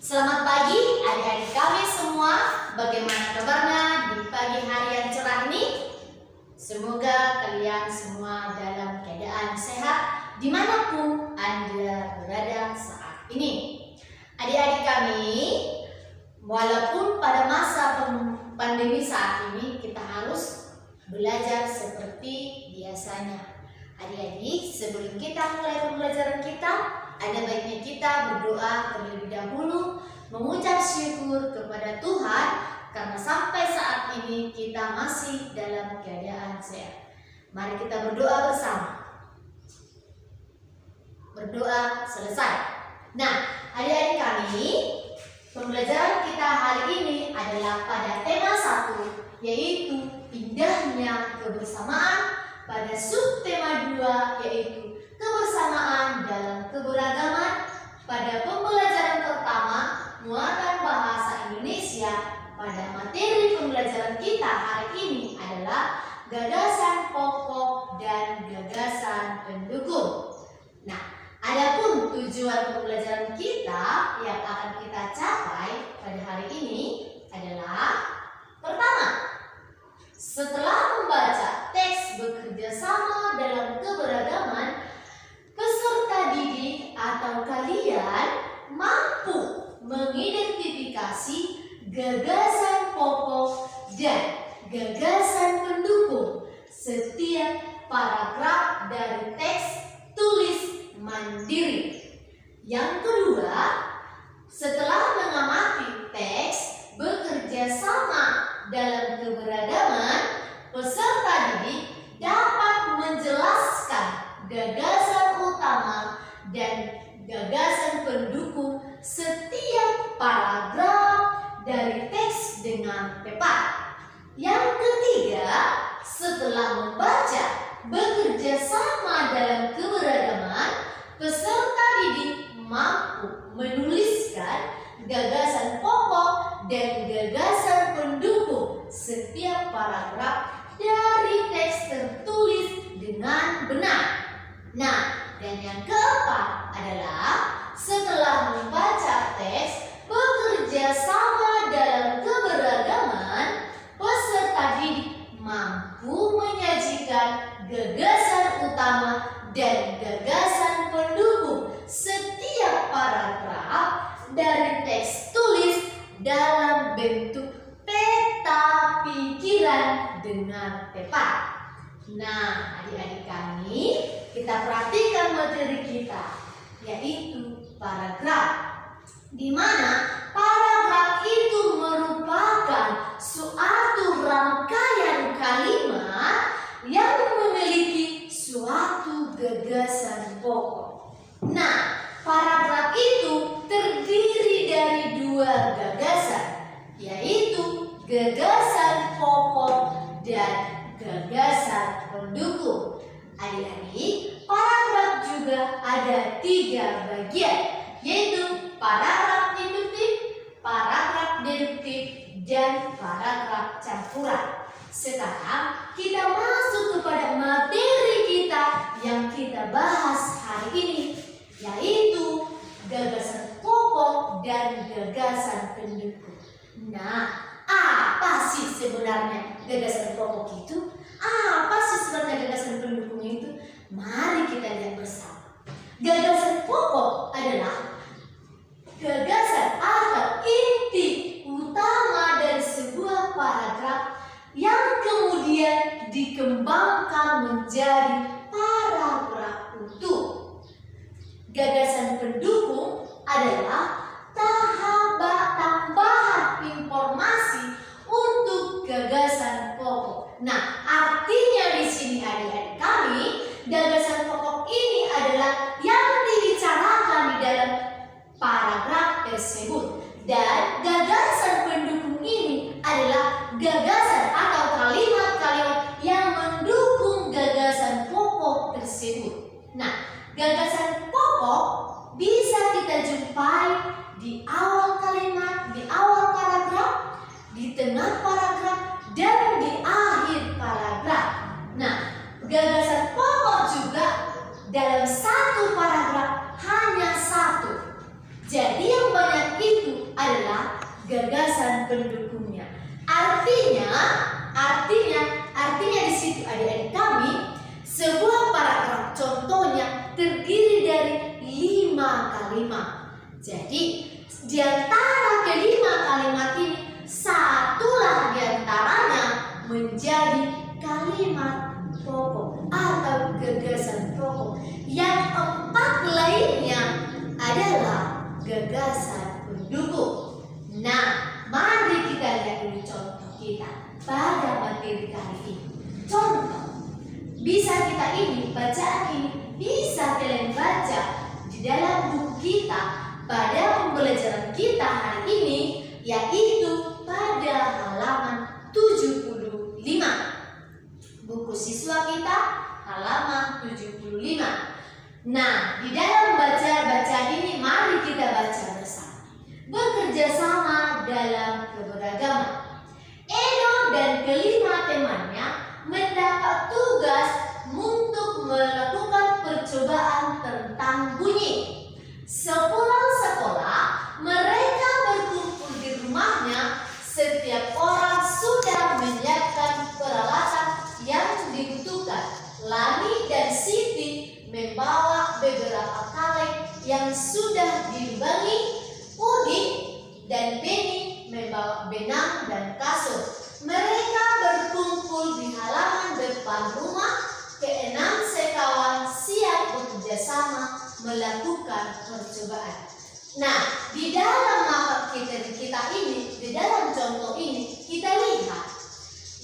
Selamat pagi adik-adik kami semua. Bagaimana kabarnya di pagi hari yang cerah ini? Semoga kalian semua dalam keadaan sehat dimanapun Anda berada saat ini. Adik-adik kami, walaupun pada masa pandemi saat ini kita harus belajar seperti biasanya. Adik-adik, sebelum kita mulai pembelajaran kita, ada baiknya kita berdoa terlebih dahulu, mengucap syukur kepada Tuhan karena sampai saat ini kita masih dalam keadaan sehat. Mari kita berdoa bersama. Berdoa selesai. Nah, adik-adik kami, pembelajaran kita hari ini adalah pada tema 1, yaitu indahnya kebersamaan. Pada subtema 2, yaitu kebersamaan dalam keberagaman. Pada pembelajaran pertama, muatan bahasa Indonesia, pada materi pembelajaran kita hari ini adalah gagasan pokok dan gagasan pendukung. Nah, adapun tujuan pembelajaran kita yang akan kita capai pada hari ini adalah pertama, setelah membaca teks bekerja sama dalam keberagaman, peserta didik atau kalian mampu mengidentifikasi gagasan pokok dan gagasan pendukung setiap paragraf dari teks tulis mandiri. Yang kedua, setelah mengamati teks bekerja sama dalam keberagaman, peserta didik dapat menjelaskan gagasan utama dan gagasan pendukung setiap paragraf dari teks dengan tepat. Yang ketiga, setelah membaca bekerja sama dalam keberagaman, peserta didik mampu menuliskan gagasan pokok dan gagasan pendukung setiap paragraf dari teks tertulis dengan benar. Nah, dan yang keempat adalah setelah membaca teks bekerja sama dalam keberagaman, peserta didik mampu menyajikan gagasan utama dan gagasan pendukung setiap paragraf dari teks tulis dalam bentuk peta pikiran dengan tepat. Nah, adik-adik kami, kita perhatikan materi kita, yaitu paragraf, di mana paragraf itu merupakan suatu rangkaian kalimat yang memiliki suatu gagasan pokok. Nah, paragraf itu terdiri dari 2 gagasan, yaitu gagasan pokok dan gagasan pendukung. Adik-adik, paragraf juga ada 3 bagian, yaitu paragraf induktif, paragraf deduktif, dan paragraf campuran. Sekarang kita masuk kepada materi kita yang kita bahas hari ini, yaitu gagasan pokok dan gagasan pendukung. Nah, apa sih sebenarnya gagasan pokok itu? Apa sih sebenarnya gagasan pendukung itu? Mari kita lihat bersama. Gagasan pokok adalah gagasan atau inti utama dari sebuah paragraf yang kemudian dikembangkan menjadi paragraf utuh. Gagasan pendukung adalah tambahan informasi untuk gagasan pokok. Nah, artinya di sini adik-adik kami, gagasan pokok ini adalah yang dibicarakan di dalam paragraf tersebut, dan gagasan pendukung ini adalah gagasan atau kalimat-kalimat yang mendukung gagasan pokok tersebut. Nah, gagasan pokok bisa kita jumpai di awal kalimat, di awal paragraf, di tengah paragraf, dan di akhir paragraf. Nah, gagasan pokok juga dalam satu paragraf hanya 1. Jadi yang banyak itu gagasan pendukungnya. Artinya di situ adik-adik kami, sebuah paragraf contohnya terdiri dari 5 kalimat. Jadi di antara kelima kalimat ini, satulah di antaranya menjadi kalimat pokok atau gagasan pokok. Yang 4 lainnya adalah gagasan pendukung. Nah, mari kita lihat dulu contoh kita pada materi kali ini. Contoh, bisa kita ini, bacaan ini bisa kalian baca di dalam buku kita pada pembelajaran kita hari ini, yaitu pada halaman 75. Buku siswa kita halaman 75. Nah, di dalam bacaan ini mari kita baca bersama. Bekerja sama dalam keberagaman. Edo dan kelima temannya mendapat tugas untuk melakukan percobaan tentang bunyi. Sepulang sekolah, mereka berkumpul di rumahnya. Setiap orang sudah menyiapkan peralatan yang dibutuhkan. Lani dan Siti membawa beberapa kaleng yang sudah dilubangi. Udin dan Beni membawa benang dan kasur. Mereka berkumpul di halaman depan rumah. Keenam sekawan siap bekerja sama melakukan percobaan. Nah, di dalam materi kita ini, di dalam contoh ini, kita lihat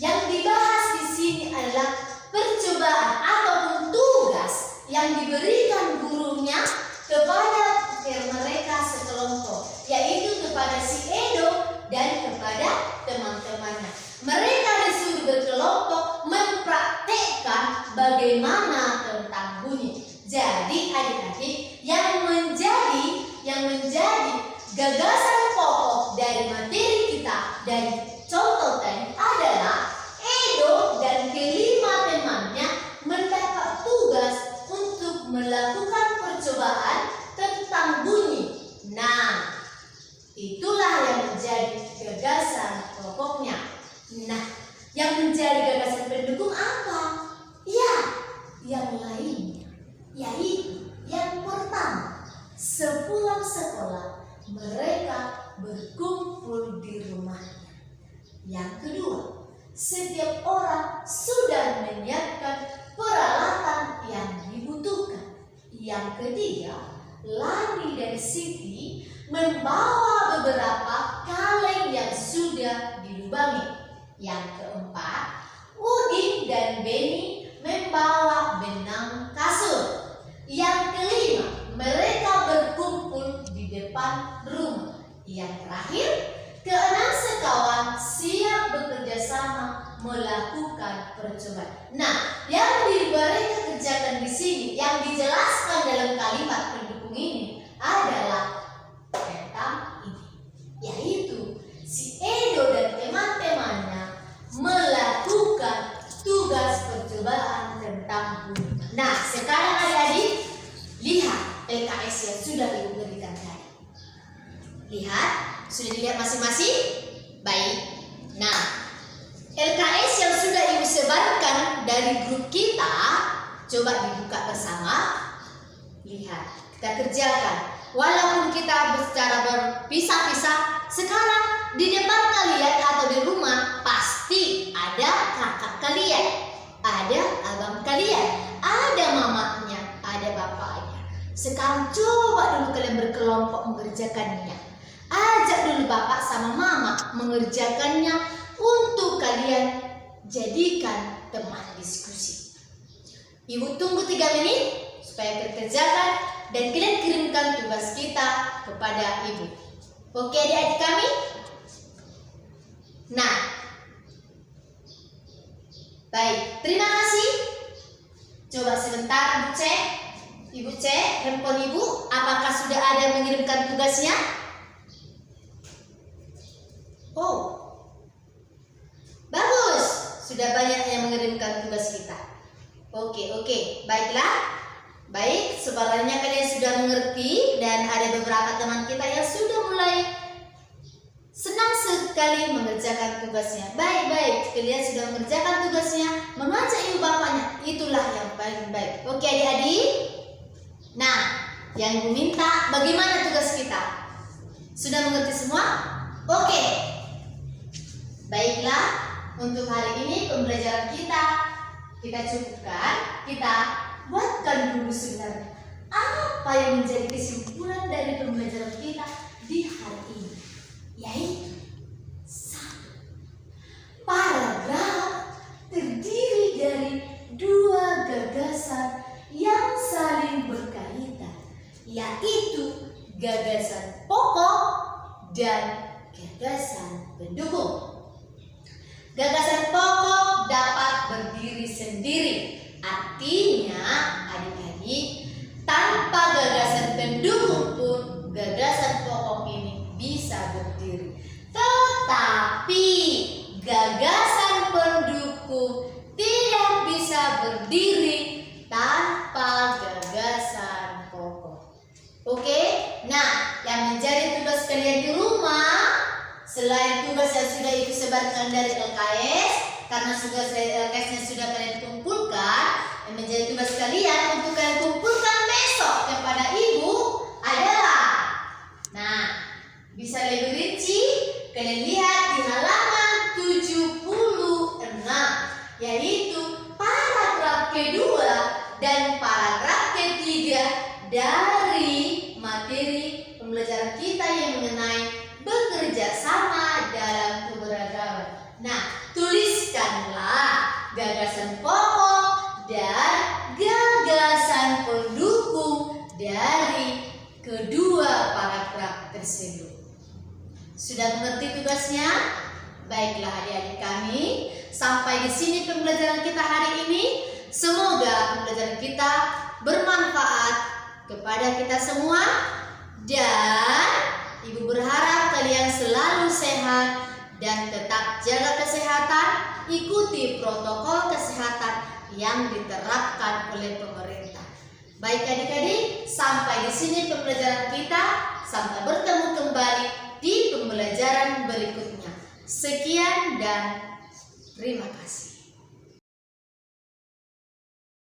yang dibahas di sini adalah percobaan ataupun tugas yang diberikan gurunya kepada mereka sekelompok, yaitu kepada si Edo dan kepada teman-temannya. Mereka disuruh berkelompok mempraktekkan bagaimana tentang bunyi. Jadi adik-adik, yang menjadi gagasan pokok dari materi kita dari contoh tadi adalah Edo dan kelima temannya mendapat tugas untuk melakukan percobaan tentang bunyi. Nah, itulah yang menjadi gagasan pokoknya. Nah, yang menjadi gagasan pendukung apa? Ya, yang lainnya, yaitu yang pertama, sepulang sekolah mereka berkumpul di rumahnya. Yang kedua, setiap orang sudah menyiapkan peralatan yang dibutuhkan. Yang ketiga, Lani dan Siti membawa beberapa kaleng yang sudah dilubangi. Yang keempat, Udin dan Beni membawa benang kasur. Yang kelima, mereka berkumpul di depan rumah. Yang terakhir, keenam sekawan siap bekerja sama melakukan percobaan. Nah, yang mereka kerjakan di sini, yang dijelaskan dalam kalimat pendukung ini adalah tentang ini, yaitu si Edo dan teman-temannya melakukan tugas percobaan tentang bunyi. Nah, sekarang adik-adik lihat LKS yang sudah Ibu berikan tadi. Lihat, sudah dilihat masing-masing? Baik. Nah, LKS yang sudah Ibu sebarkan dari grup kita, coba dibuka bersama. Lihat, kita kerjakan. Walaupun kita secara berpisah-pisah, sekarang di depan kalian atau di rumah pasti ada kakak kalian, ada abang kalian, ada mamanya, ada bapaknya. Sekarang coba dulu kalian berkelompok mengerjakannya. Ajak dulu bapak sama mama mengerjakannya untuk kalian jadikan teman diskusi. Ibu tunggu 3 menit supaya kerjakan dan kalian kirimkan tugas kita kepada ibu. Oke adik-adik kami? Nah, baik, terima kasih. Coba sebentar Ibu cek. Ibu cek handphone Ibu, apakah sudah ada yang mengirimkan tugasnya? Oh, bagus, sudah banyak yang mengirimkan tugas kita. Oke, baiklah. Baik, sebenarnya kalian sudah mengerti dan ada beberapa teman kita yang sudah mulai senang sekali mengerjakan tugasnya. Baik, kalian sudah mengerjakan tugasnya, mengajak ibu bapaknya, itulah yang paling baik. Oke adik-adik? Nah, yang ibu minta, bagaimana tugas kita? Sudah mengerti semua? Oke. Baiklah, untuk hari ini pembelajaran kita cukupkan. Kita buatkan dulu sebenarnya apa yang menjadi kesimpulan dari pembelajaran kita di hari ini, yaitu paragraf terdiri dari dua gagasan yang saling berkaitan, yaitu gagasan pokok dan gagasan pendukung. Gagasan pokok dapat berdiri sendiri, artinya adik-adik, tanpa gagasan pendukung pun gagasan pokok ini bisa berdiri. Tetapi gagasan pendukung tidak bisa berdiri tanpa gagasan pokok. Oke? Nah, yang menjadi tugas kalian di rumah, selain tugas yang sudah ibu sebarkan dari LKS, karena tugas LKS-nya sudah kalian kumpulkan, yang menjadi tugas kalian untuk kalian kumpulkan besok kepada ibu adalah, nah, bisa lebih rinci kalian lihat di halaman 76, yaitu paragraf kedua dan paragraf ketiga dari materi pembelajaran kita yang mengenai bekerja sama dalam keberagaman. Nah, tuliskanlah gagasan pokok dan gagasan pendukung dari kedua paragraf tersebut. Sudah mengerti tugasnya? Baiklah adik-adik kami, sampai di sini pembelajaran kita hari ini. Semoga pembelajaran kita bermanfaat kepada kita semua, dan ibu berharap kalian selalu sehat dan tetap jaga kesehatan, ikuti protokol kesehatan yang diterapkan oleh pemerintah. Baik adik-adik, sampai di sini pembelajaran kita. Sampai bertemu kembali di pembelajaran berikutnya. Sekian dan terima kasih.